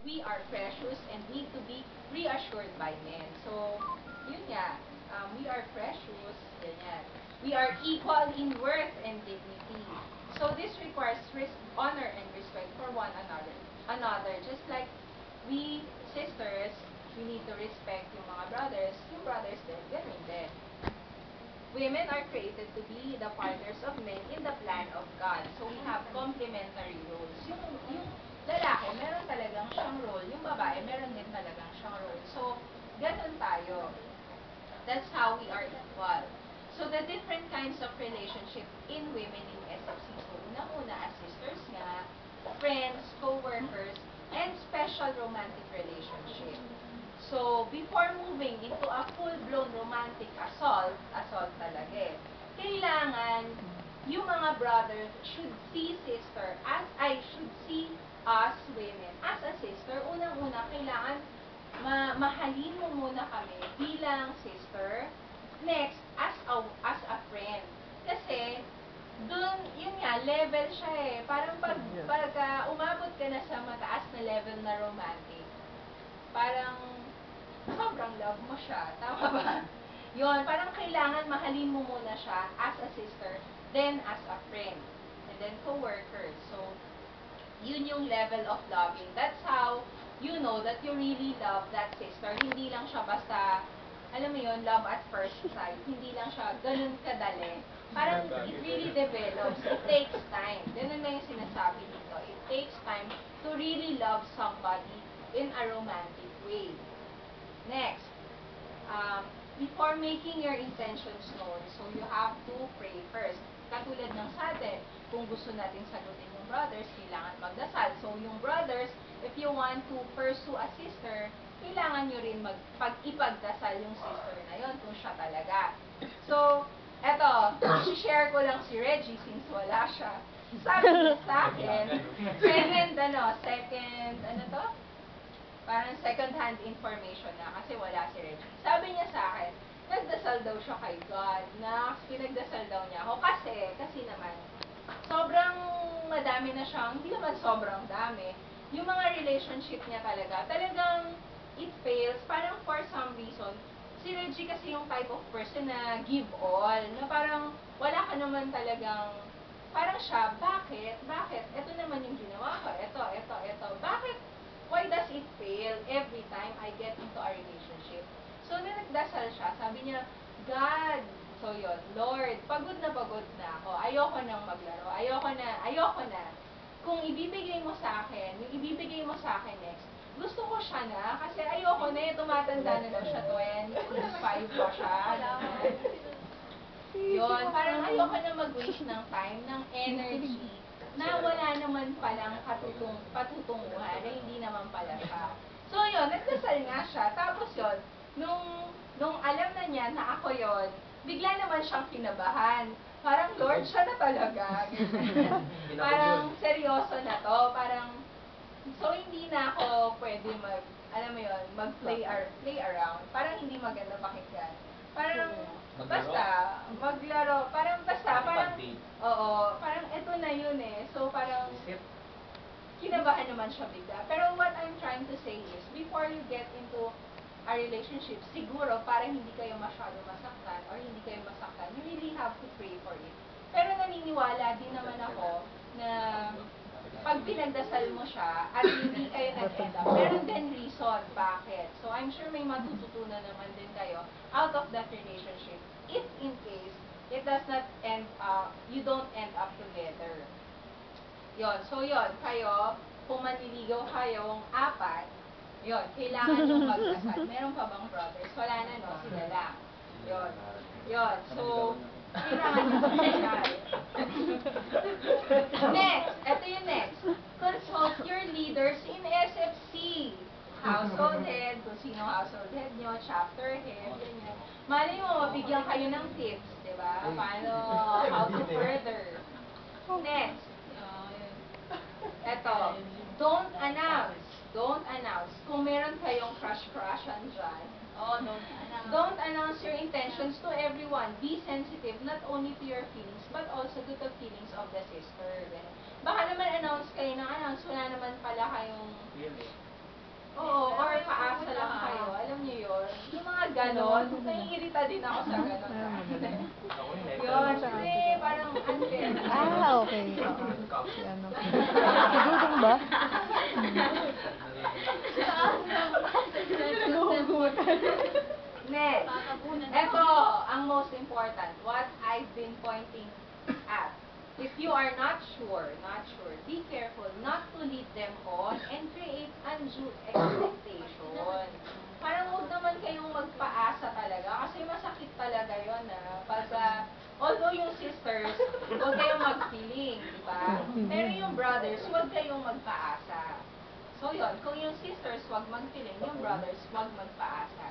we are precious and need to be reassured by men. So, yun nga, we are precious, ganyan. We are equal in worth and dignity. So this requires honor and respect for one another. Just like we sisters, we need to respect yung brothers din, ganun din. Women are created to be the partners of men in the plan of God. So we have complementary roles. Yung lalaki, meron talagang siyang role. Yung babae, meron din talagang siyang role. So, ganun tayo. That's how we are equal. So the different kinds of relationship in women in SFC. So una-una as sisters nga, friends, co-workers, and special romantic relationship. So before moving into a full-blown romantic assault talaga eh, kailangan yung mga brothers should see should see us women as a sister. Unang-una, kailangan mahalin mo muna kami bilang sister. Next, as a friend. Kasi, dun, yun nga, level siya eh. Parang pagka umabot ka na sa mataas na level na romantic, parang sobrang love mo siya. Tama ba? Yun, parang kailangan mahalin mo muna siya as a sister, then as a friend, and then co-worker. So, yun yung level of loving. That's how you know that you really love that sister. Hindi lang siya basta, alam mo yun, love at first sight. Hindi lang siya ganun kadali. Parang it really develops. It takes time. Ganun na yung sinasabi dito. It takes time to really love somebody in a romantic way. Next, before making your intentions known, so you have to pray first. Katulad ng sa atin, kung gusto natin sagutin yung brothers, kailangan magdasal. So yung brothers, if you want to pursue a sister, kailangan nyo rin ipagdasal yung sister na yon kung siya talaga. So, eto, share ko lang si Reggie since wala siya. Sabi niya sa akin, parang second-hand information na kasi wala si Reggie. Sabi niya sa akin, nagdasal daw siya kay God, na pinagdasal daw niya ako kasi naman, sobrang madami na siyang, hindi naman sobrang dami, yung mga relationship niya talagang it fails, parang for some reason, si Reggie kasi yung type of person na give all, na parang wala ka naman talagang, parang siya, bakit, ito naman yung ginawa ko, ito, bakit, why does it fail every time I get into a relationship? So, na nagdasal siya, sabi niya, God, so yun, Lord, pagod na ako, ayoko nang maglaro, ayoko na, kung ibibigay mo sa akin, yung ibibigay mo sa akin next, gusto ko siya na, kasi ayoko na, tumatanda na daw siya, 25 pa siya, yun, parang ayoko na mag-waste ng time, ng energy, na wala naman palang patutunguhan, na hindi naman pala siya. So yun, nagdasal nga siya, tapos yun, nung alam na niya na ako yun, bigla naman siyang kinabahan. Parang Lord siya na talaga. Parang seryoso na to. Parang, so hindi na ako pwede mag-play around. Parang hindi maganda pakinggan. Parang, maglaro. Parang, oo, parang ito na yun eh. So parang, kinabahan naman siya bigla. Pero what I'm trying to say is, before you get into a relationship, siguro para hindi kayo masyado masaktan or hindi kayo masaktan, you really have to pray for it. Pero naniniwala din naman ako na pag pinagdasal mo siya at hindi kayo nag-end up, meron din reason bakit. So I'm sure may matututunan naman din kayo out of that relationship if in case it does not end up, you don't end up together. Yon, so yon, kayo, kung manliligaw kayong apat, yon, kailangan yung magdasal. Meron pa bang brothers? Wala na, no? Sila lang. Yon. Yon. So, kailangan yung magdasal. Next, ito yung next. Consult your leaders in SFC. Household head, kung sino household head nyo, chapter head, ganyan. Malay mo, mabigyan kayo ng tips, di ba? Paano, how to further. Next, eto, don't announce. Kung meron kayong crush-crushan dyan, don't announce your intentions to everyone. Be sensitive not only to your feelings, but also to the feelings of the sister. Baka naman announce kayo ng announce, wala naman pala kayong Oo, or paasa lang kayo. Alam niyo yun? Yung mga ganon, naiirita din ako sa ganon. Yun, kasi parang unfair. Okay. Oo. Si ano. Si Dudong ba? Next. Ito, ang most important. What I've been pointing at. If you are not sure, be careful not to lead them on and create undue expectation. Parang huwag naman kayong magpaasa talaga kasi masakit talaga yun pag, although yung sisters, huwag kayong mag-feeling, di ba? Pero yung brothers, huwag kayong magpaasa. So yun, kung yung sisters huwag mag-feeling, yung brothers huwag magpaasa.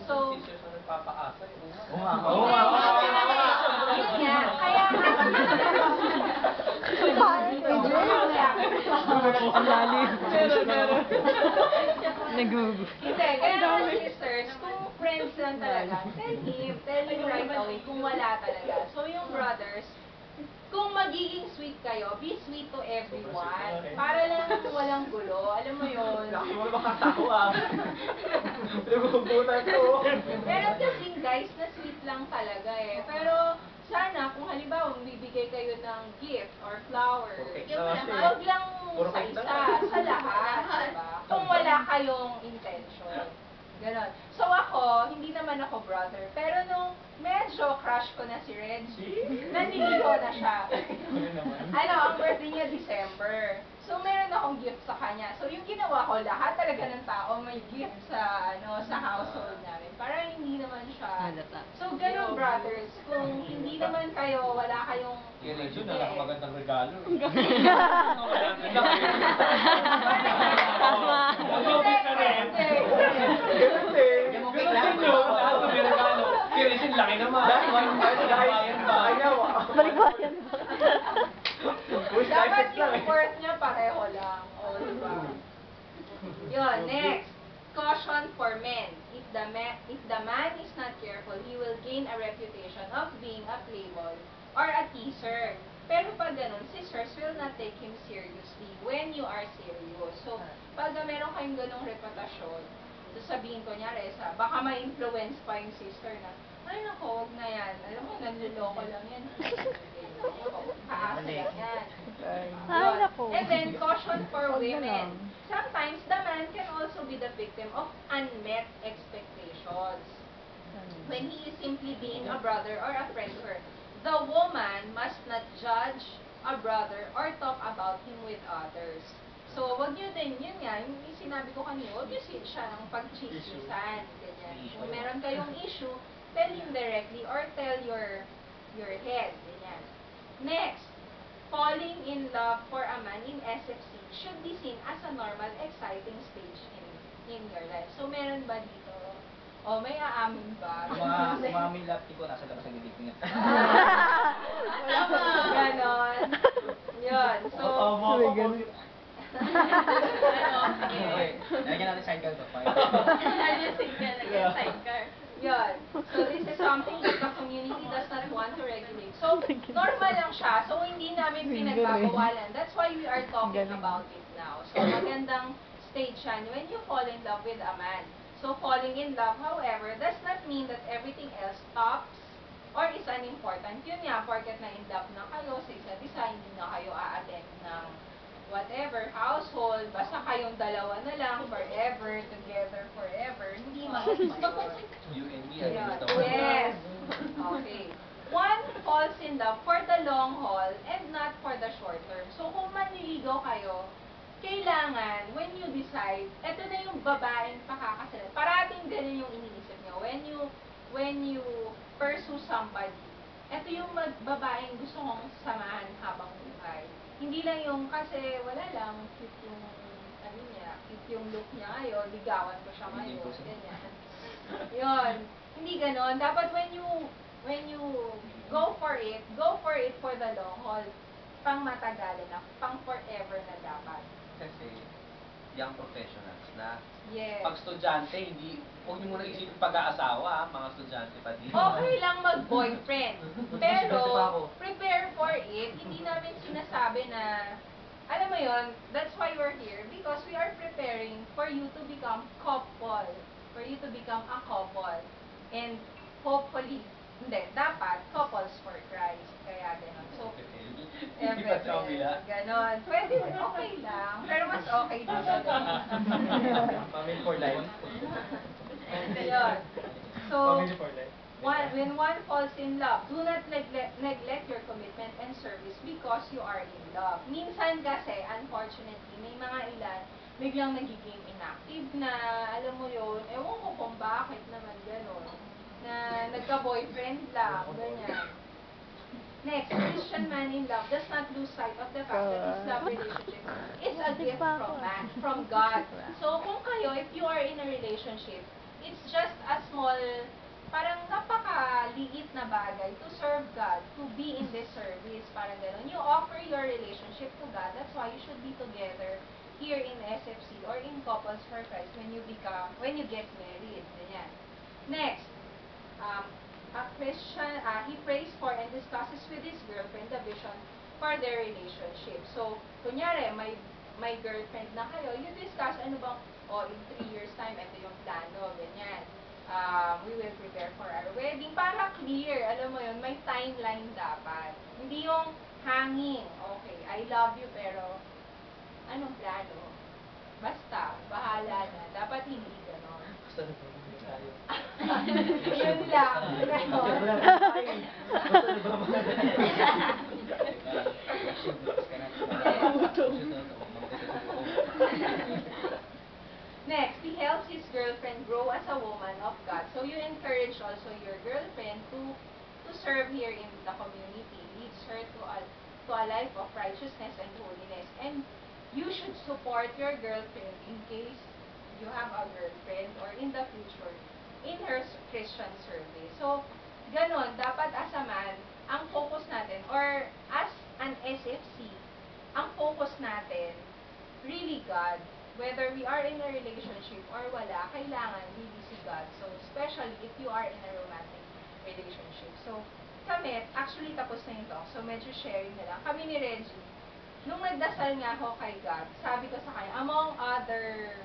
So, sisters na nagpapaasa. yun nga, kaya Ang lalim. Nagugu. hindi, kaya mga sisters, kung friends lang talaga, tell him right away kung wala talaga. So yung brothers, kung magiging sweet kayo, be sweet to everyone. Para lang walang gulo. Alam mo yun? Laki mo makatawa. Nagugutan ko. Meron kasing guys na sweet lang talaga eh. Pero sana kung halimbawa bibigay kayo ng gift or flower, huwag lang sa isa, sa lahat. Diba? Kung wala kayong intention. Ganon. So ako, hindi naman ako brother. Pero nung medyo crush ko na si Reggie, naniliho na siya. Ang birthday niya December. So meron akong gift sa kanya. So yung ginawa ko, lahat talaga ng tao may gift sa sa household namin. Para hindi naman siya. So ganon brothers, kung hindi naman kayo, wala kayong Kaya Reggie na lang magandang regalo. Tama. Hindi mo kay lahat may regalo. Kaya Reggie, laki naman. Balikbayan ba? Dapat yung worth niya pareho lang. O, diba? Yun, next. Caution for men. If the man is not careful, he will gain a reputation of being a playboy or a teaser. Pero pag ganun, sisters will not take him seriously when you are serious. So, pag meron kayong ganung reputasyon, sabihin ko niya, baka ma-influence pa yung sister na, ay nako, huwag na yan. Alam mo, nanluloko lang yan. Paasa lang yan. Ay, naku. And then, caution for Huwag na women. lang. Sometimes, the man can also be the victim of unmet expectations. When he is simply being a brother or a friend to her, the woman must not judge a brother or talk about him with others. So, wag nyo din, yun nga, yung sinabi ko kanina, wag nyo siya ng pag-chismisan, ganyan. Kung meron kayong issue, tell him directly or tell your head, ganyan. Next, falling in love for a man in SFC should be seen as a normal, exciting stage in your life. So, meron ba dito? O, may aamin ba? Mami lapti ko nasa labas ng bibig niya. Ganon. Yun. So, Okay, lagyan natin sidecar to. yun. So, this is something that the community does not want to regulate. So, normal lang siya. So, hindi namin pinagbabawalan. That's why we are talking about it now. So, magandang stage yan when you fall in love with a man. So, falling in love, however, does not mean that everything else stops or is unimportant. Yun nga, porket na in love na kayo sa isa't isa, hindi na kayo a-attend ng whatever, household, basta kayong dalawa na lang, forever, together, forever, hindi mag-work. You and me are Yeah. just the one. Yes. Okay. One falls in love for the long haul and not for the short term. So, kung manliligaw kayo, kailangan, when you decide, eto na yung babaeng pakakasalan. Parating ganun yung iniisip nyo. When you pursue somebody, eto yung babaeng gusto kong samahan habang buhay. Hindi lang yung, kasi wala lang, cute yung, cute yung look niya ngayon, ligawan ko siya ngayon, ganyan. Yun. Hindi ganon. Dapat when you go for it for the long haul. Pang matagalan na, pang forever na dapat. Kasi, young professionals na Yes. pag estudyante, huwag niyo muna isipin pag-aasawa, mga estudyante pa din. Okay lang mag-boyfriend. Pero, prepare for it. Hindi namin sinasabi na, alam mo yon, that's why we're here. Because we are preparing preparing for you to become couple. For you to become a couple. And hopefully, hindi, dapat couples for Christ. Kaya gano'n. So, Hindi pa sa kabila. gano'n. Pwede, okay lang. Pero mas okay dito. Family for life. Yun. So, Family for life. when one falls in love, do not neglect your commitment and service because you are in love. Minsan kasi, unfortunately, may mga ilan, biglang nagiging inactive na, alam mo yun, ewan ko kung bakit naman gano'n, na nagka-boyfriend lang, ganyan. Next, Christian man in love does not lose sight of the fact that his love relationship is a gift from God. So, kung kayo, if you are in a relationship, it's just a small, parang napakaliit na bagay to serve God, to be in this service, parang gano'n. You offer your relationship to God. That's why you should be together here in SFC or in Couples for Christ when you get married. Ganyan. Next, a Christian, he prays for and discusses with his girlfriend the vision for their relationship. So, kunyari, may girlfriend na kayo, you discuss, ano bang, in 3 years time, ito yung plano, ganyan. We will prepare for our wedding. Para clear, alam mo yun, may timeline dapat. Hindi yung hanging, okay, I love you, pero anong plano? Basta, bahala na. Dapat hindi ganon. Basta na po. Yun lang. Next, he helps his girlfriend grow as a woman of God. So you encourage also your girlfriend to serve here in the community, leads her to a life of righteousness and holiness. And you should support your girlfriend in case you have a girlfriend or in the future in her Christian service. So, ganon, dapat as a man, ang focus natin, or as an SFC, ang focus natin, really God. Whether we are in a relationship or wala, kailangan really si God. So, especially if you are in a romantic relationship. So, kami, actually tapos na yung talk, so medyo sharing na lang. Kami ni Reggie, nung nagdasal nga ako kay God, sabi ko sa kanya, among other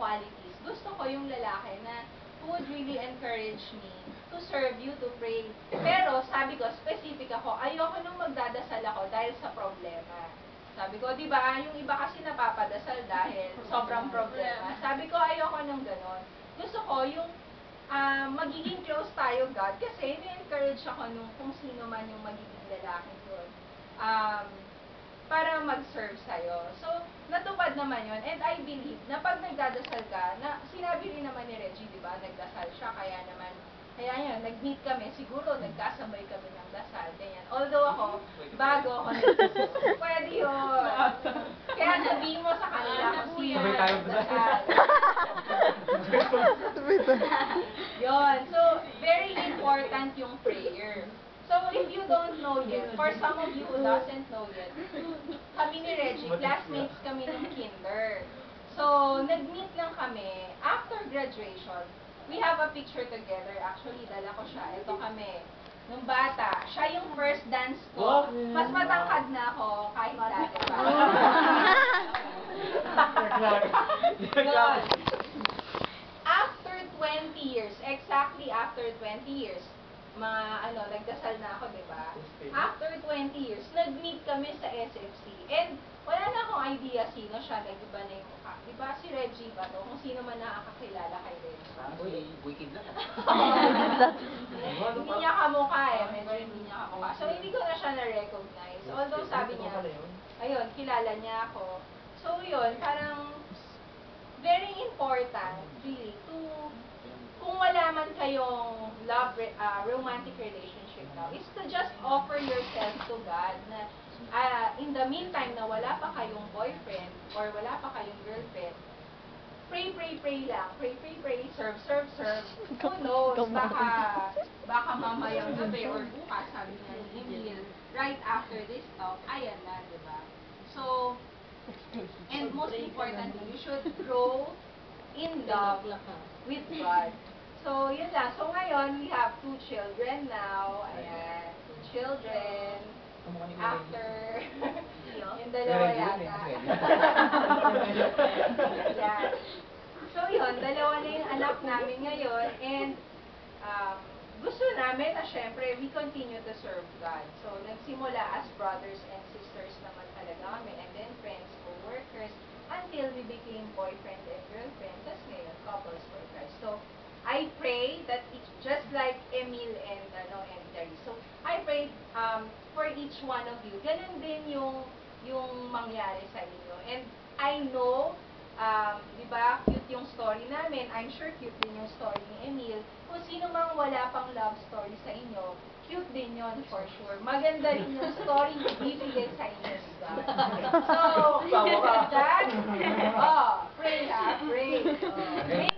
qualities, gusto ko yung lalaki na who would really encourage me to serve you, to pray. Pero, sabi ko, specific ako, ayoko nung magdadasal ako dahil sa problema. Sabi ko, di ba, yung iba kasi napapadasal dahil sobrang problema. Sabi ko, ayoko nung ganon. Gusto ko yung magiging close tayo, God, kasi ni-encourage ako nung kung sino man yung magiging lalaki doon. Para mag-serve sa'yo. So, natupad naman yun. And I believe na pag nagdadasal ka, na sinabi rin naman ni Reggie, di ba, nagdasal siya, kaya yun, nag-meet kami, siguro nagkasabay kami ng dasal, ganyan. Although ako, bago ako pwede yun. Kaya sabihin mo sa kanila kung sino Sabay tayo nagdasal. Yun. So, very important yung prayer. So, if you don't know yet, for some of you who doesn't know yet, kami ni Reggie, classmates kami ng kinder. So, nag-meet lang kami after graduation. We have a picture together. Actually, dala ko siya. Ito kami. Nung bata, siya yung first dance ko. Mas matangkad na ako kahit dati pa. Yun. After 20 years, exactly after 20 years, nagdasal na ako, di ba? After 20 years, nag-meet kami sa SFC. And wala na akong idea sino siya, nag-iba na yung mukha. Di ba si Reggie ba to? Kung sino man nakakakilala kay Reggie. Wicked na. Hindi niya kamukha medyo hindi niya kamukha. So, hindi ko na siya na-recognize. Although sabi niya, ayun, kilala niya ako. So, yun, parang very important, really, kung wala man kayong romantic relationship now, is to just offer yourself to God na in the meantime na wala pa kayong boyfriend or wala pa kayong girlfriend, pray lang. Pray, serve. Who knows, baka mamayang gabi or bukas, sabi nga ni Emil, right after this talk, ayan na, di ba? So, and most importantly, you should grow in love with God. So, yun lang. So, ngayon, we have 2 children now. Ayan, 2 children. After, yung dalawa yata. anak namin ngayon. And gusto namin na syempre, we continue to serve God. So, nagsimula as brothers and sisters naman talaga kami, and then friends, co-workers, until we became boyfriend and girlfriend, tas ngayon, couples for Christ. So, I pray that it's just like Emil and Dari. So, I pray for each one of you, ganun din yung mangyari sa inyo. And I know, di ba, cute yung story namin. I'm sure cute din yung story ni Emil. Kung sino mang wala pang love story sa inyo, cute din yon for sure. Maganda rin yung story na bibigay sa inyo ni God. So, that, pray ha, pray.